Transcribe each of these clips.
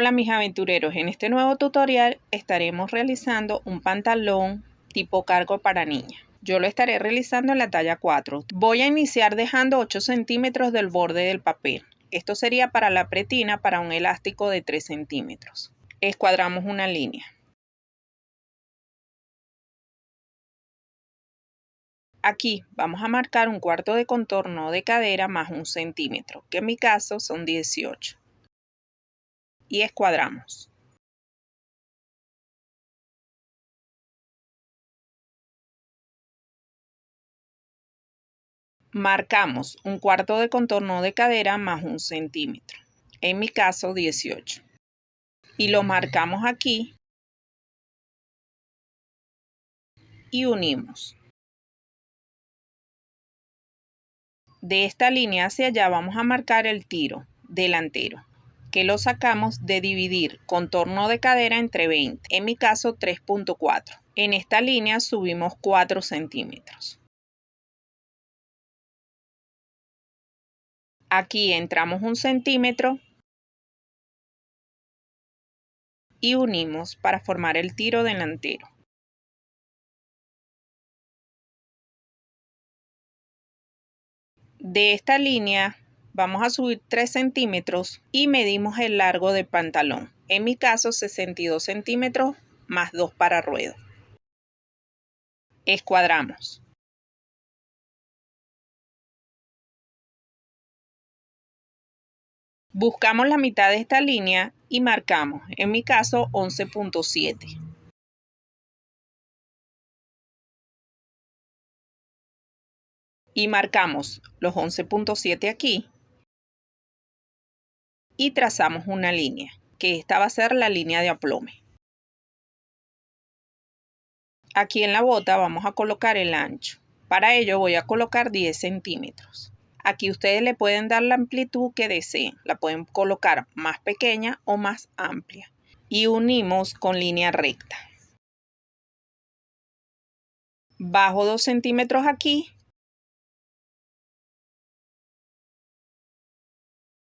Hola mis aventureros, en este nuevo tutorial estaremos realizando un pantalón tipo cargo para niña. Yo lo estaré realizando en la talla 4. Voy a iniciar dejando 8 centímetros del borde del papel. Esto sería para la pretina para un elástico de 3 centímetros. Escuadramos una línea. Aquí vamos a marcar un cuarto de contorno de cadera más 1 centímetro, que en mi caso son 18. Y escuadramos. Marcamos un cuarto de contorno de cadera más 1 centímetro, en mi caso 18. Y lo marcamos aquí y unimos. De esta línea hacia allá vamos a marcar el tiro delantero, que lo sacamos de dividir contorno de cadera entre 20, en mi caso 3.4. En esta línea subimos 4 centímetros. Aquí entramos 1 centímetro y unimos para formar el tiro delantero. De esta línea vamos a subir 3 centímetros y medimos el largo del pantalón. En mi caso 62 centímetros más 2 para ruedo. Escuadramos. Buscamos la mitad de esta línea y marcamos, en mi caso 11.7. Y marcamos los 11.7 aquí y trazamos una línea, que esta va a ser la línea de aplome. Aquí en la bota vamos a colocar el ancho. Para ello voy a colocar 10 centímetros. Aquí ustedes le pueden dar la amplitud que deseen. La pueden colocar más pequeña o más amplia. Y unimos con línea recta. Bajo 2 centímetros aquí.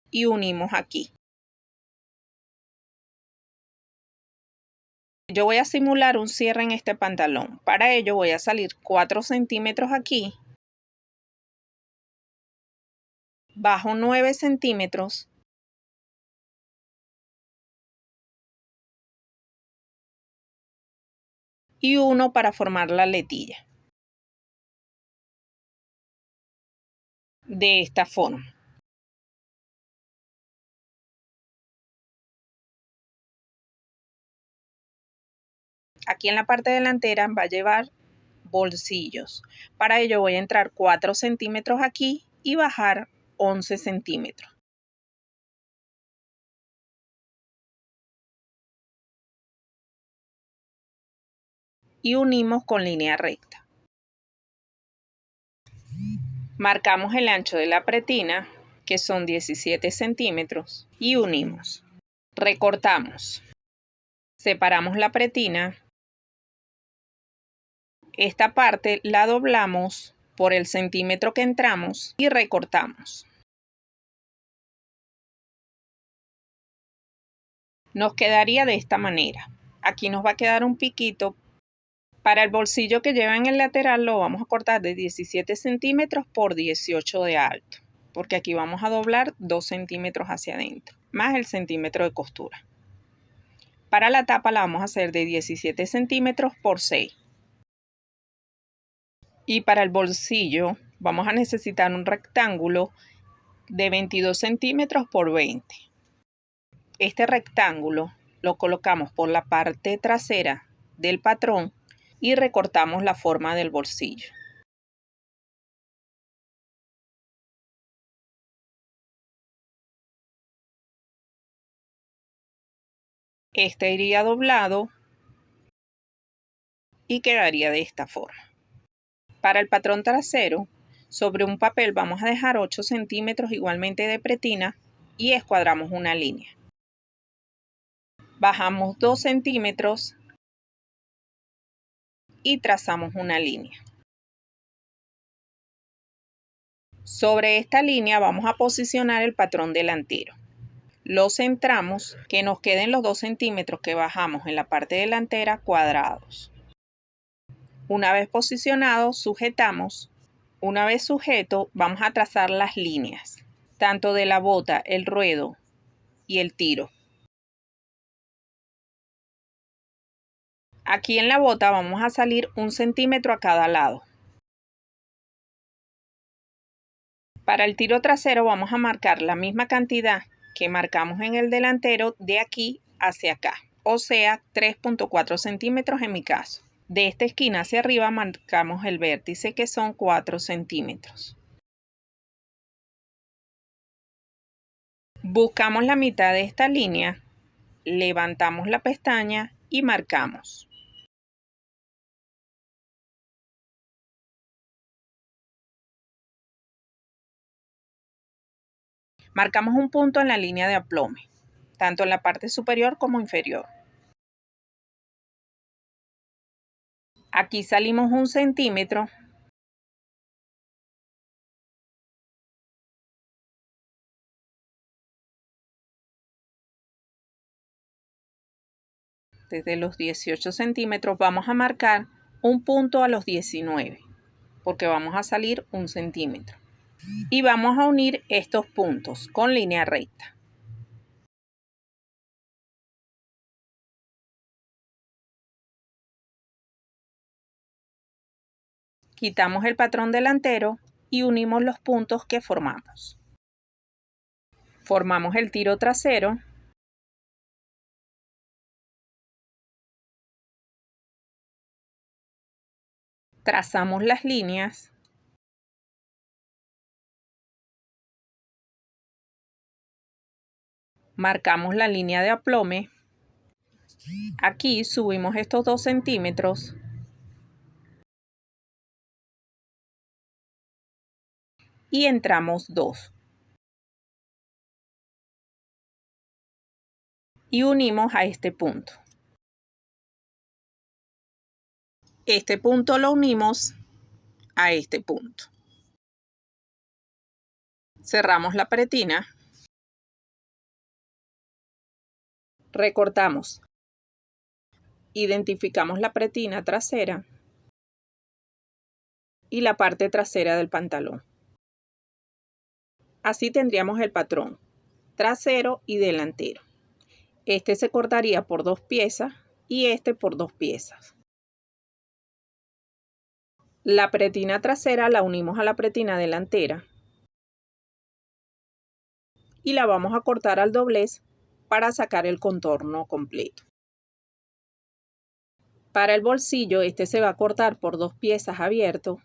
Y unimos aquí. Yo voy a simular un cierre en este pantalón. Para ello voy a salir 4 centímetros aquí. Bajo 9 centímetros. Y uno para formar la letilla. De esta forma. Aquí en la parte delantera va a llevar bolsillos. Para ello voy a entrar 4 centímetros aquí y bajar 11 centímetros. Y unimos con línea recta. Marcamos el ancho de la pretina, que son 17 centímetros, y unimos. Recortamos. Separamos la pretina. Esta parte la doblamos por el centímetro que entramos y recortamos. Nos quedaría de esta manera. Aquí nos va a quedar un piquito. Para el bolsillo que lleva en el lateral lo vamos a cortar de 17 centímetros por 18 de alto, porque aquí vamos a doblar 2 centímetros hacia adentro, más el centímetro de costura. Para la tapa la vamos a hacer de 17 centímetros por 6. Y para el bolsillo vamos a necesitar un rectángulo de 22 centímetros por 20. Este rectángulo lo colocamos por la parte trasera del patrón y recortamos la forma del bolsillo. Este iría doblado y quedaría de esta forma. Para el patrón trasero, sobre un papel vamos a dejar 8 centímetros igualmente de pretina y escuadramos una línea. Bajamos 2 centímetros y trazamos una línea. Sobre esta línea vamos a posicionar el patrón delantero. lo centramos, que nos queden los 2 centímetros que bajamos en la parte delantera cuadrados. Una vez posicionado, sujetamos. Una vez sujeto, vamos a trazar las líneas, tanto de la bota, el ruedo y el tiro. Aquí en la bota vamos a salir 1 centímetro a cada lado. Para el tiro trasero vamos a marcar la misma cantidad que marcamos en el delantero de aquí hacia acá, o sea 3.4 centímetros en mi caso. De esta esquina hacia arriba marcamos el vértice, que son 4 centímetros. Buscamos la mitad de esta línea, levantamos la pestaña y marcamos. Marcamos un punto en la línea de aplome, tanto en la parte superior como inferior. Aquí salimos 1 centímetro. Desde los 18 centímetros vamos a marcar un punto a los 19, porque vamos a salir 1 centímetro. Y vamos a unir estos puntos con línea recta. Quitamos el patrón delantero y unimos los puntos que formamos. Formamos el tiro trasero. Trazamos las líneas. Marcamos la línea de aplome. Aquí subimos estos 2 centímetros. Y entramos 2. Y unimos a este punto. Este punto lo unimos a este punto. Cerramos la pretina. Recortamos. Identificamos la pretina trasera y la parte trasera del pantalón. Así tendríamos el patrón trasero y delantero. Este se cortaría por 2 piezas y este por 2 piezas. La pretina trasera la unimos a la pretina delantera y la vamos a cortar al doblez para sacar el contorno completo. Para el bolsillo, este se va a cortar por 2 piezas abierto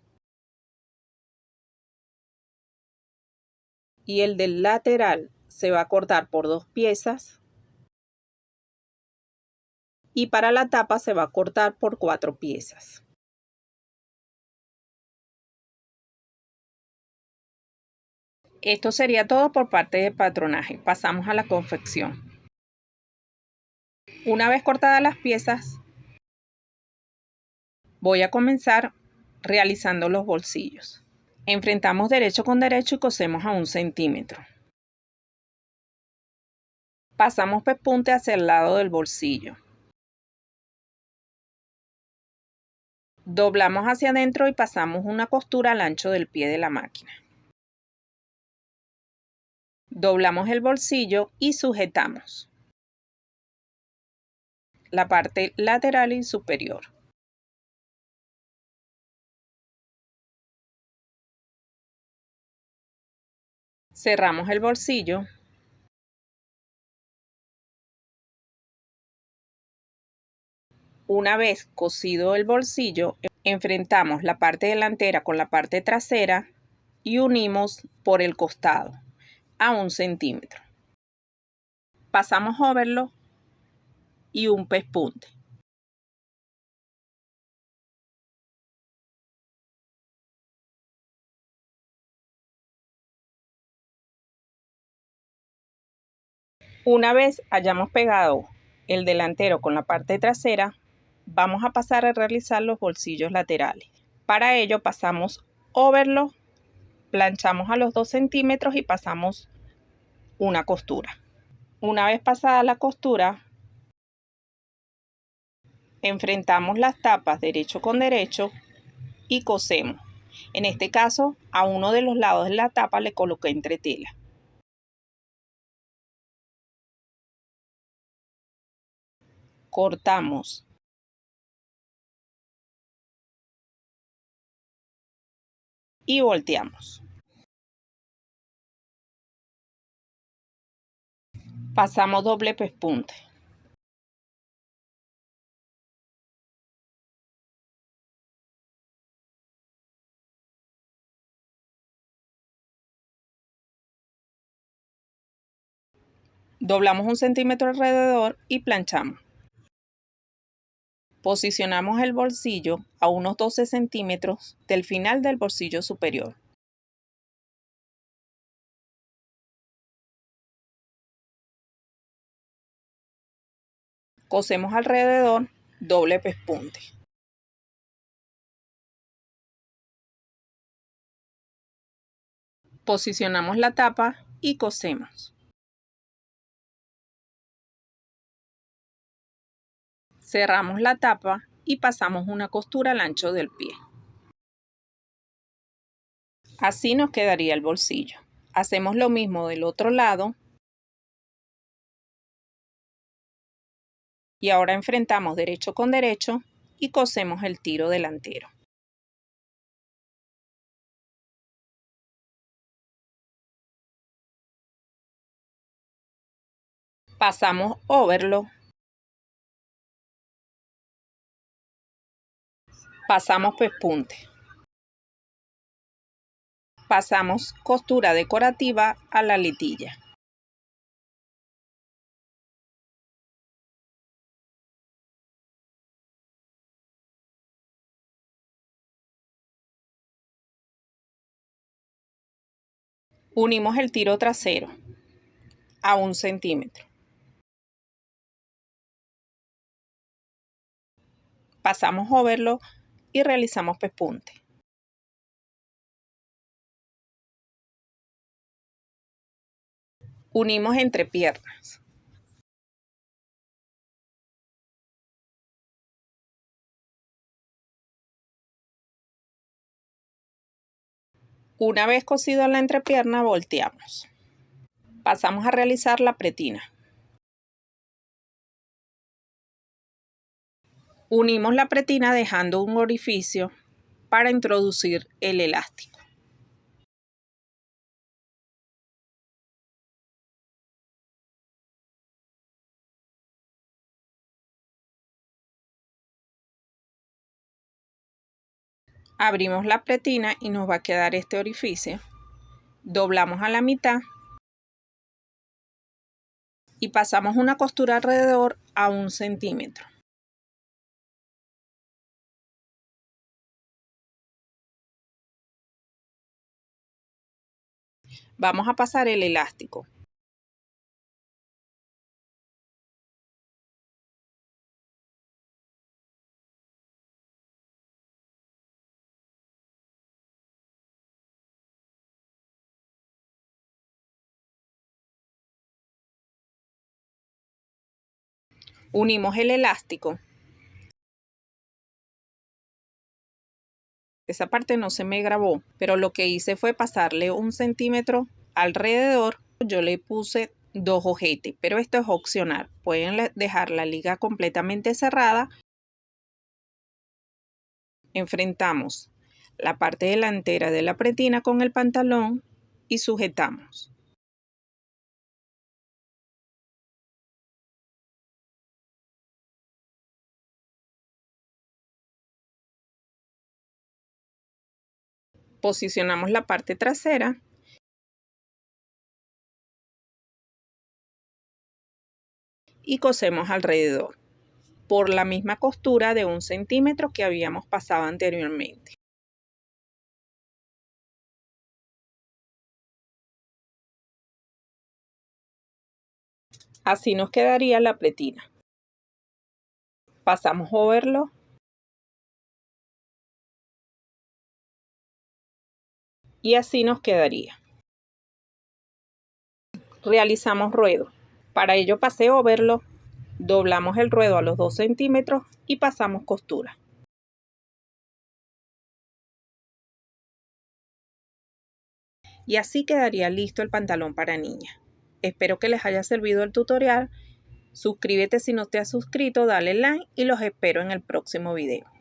y el del lateral se va a cortar por 2 piezas y para la tapa se va a cortar por 4 piezas. Esto sería todo por parte de patronaje. Pasamos a la confección. Una vez cortadas las piezas, voy a comenzar realizando los bolsillos. Enfrentamos derecho con derecho y cosemos a 1 centímetro. Pasamos pespunte hacia el lado del bolsillo. Doblamos hacia adentro y pasamos una costura al ancho del pie de la máquina. Doblamos el bolsillo y sujetamos la parte lateral y superior. Cerramos el bolsillo. Una vez cosido el bolsillo, enfrentamos la parte delantera con la parte trasera y unimos por el costado a 1 centímetro. Pasamos overlock y un pespunte. Una vez hayamos pegado el delantero con la parte trasera, vamos a pasar a realizar los bolsillos laterales. Para ello pasamos overlock, planchamos a los 2 centímetros y pasamos una costura. Una vez pasada la costura, enfrentamos las tapas derecho con derecho y cosemos. En este caso, a uno de los lados de la tapa le coloqué entretela. Cortamos. Y volteamos. Pasamos doble pespunte. Doblamos 1 centímetro alrededor y planchamos. Posicionamos el bolsillo a unos 12 centímetros del final del bolsillo superior. Cosemos alrededor doble pespunte. Posicionamos la tapa y cosemos. Cerramos la tapa y pasamos una costura al ancho del pie. Así nos quedaría el bolsillo. Hacemos lo mismo del otro lado. Y ahora enfrentamos derecho con derecho y cosemos el tiro delantero. Pasamos overlock. Pasamos pespunte. Pasamos costura decorativa a la letilla. Unimos el tiro trasero a 1 centímetro. Pasamos overlock y realizamos pespunte. Unimos entre piernas. Una vez cosido la entrepierna, volteamos. Pasamos a realizar la pretina. Unimos la pretina dejando un orificio para introducir el elástico. Abrimos la pretina y nos va a quedar este orificio. Doblamos a la mitad y pasamos una costura alrededor a 1 centímetro. Vamos a pasar el elástico. Unimos el elástico. Esa parte no se me grabó, pero lo que hice fue pasarle 1 centímetro alrededor. Yo le puse 2 ojetes, pero esto es opcional. Pueden dejar la liga completamente cerrada. Enfrentamos la parte delantera de la pretina con el pantalón y sujetamos. Posicionamos la parte trasera y cosemos alrededor por la misma costura de 1 centímetro que habíamos pasado anteriormente. Así nos quedaría la pretina. Pasamos overlock y así nos quedaría. Realizamos ruedo. Para ello pasé overlock, doblamos el ruedo a los 2 centímetros y pasamos costura. Y así quedaría listo el pantalón para niña. Espero que les haya servido el tutorial. Suscríbete si no te has suscrito, dale like y los espero en el próximo video.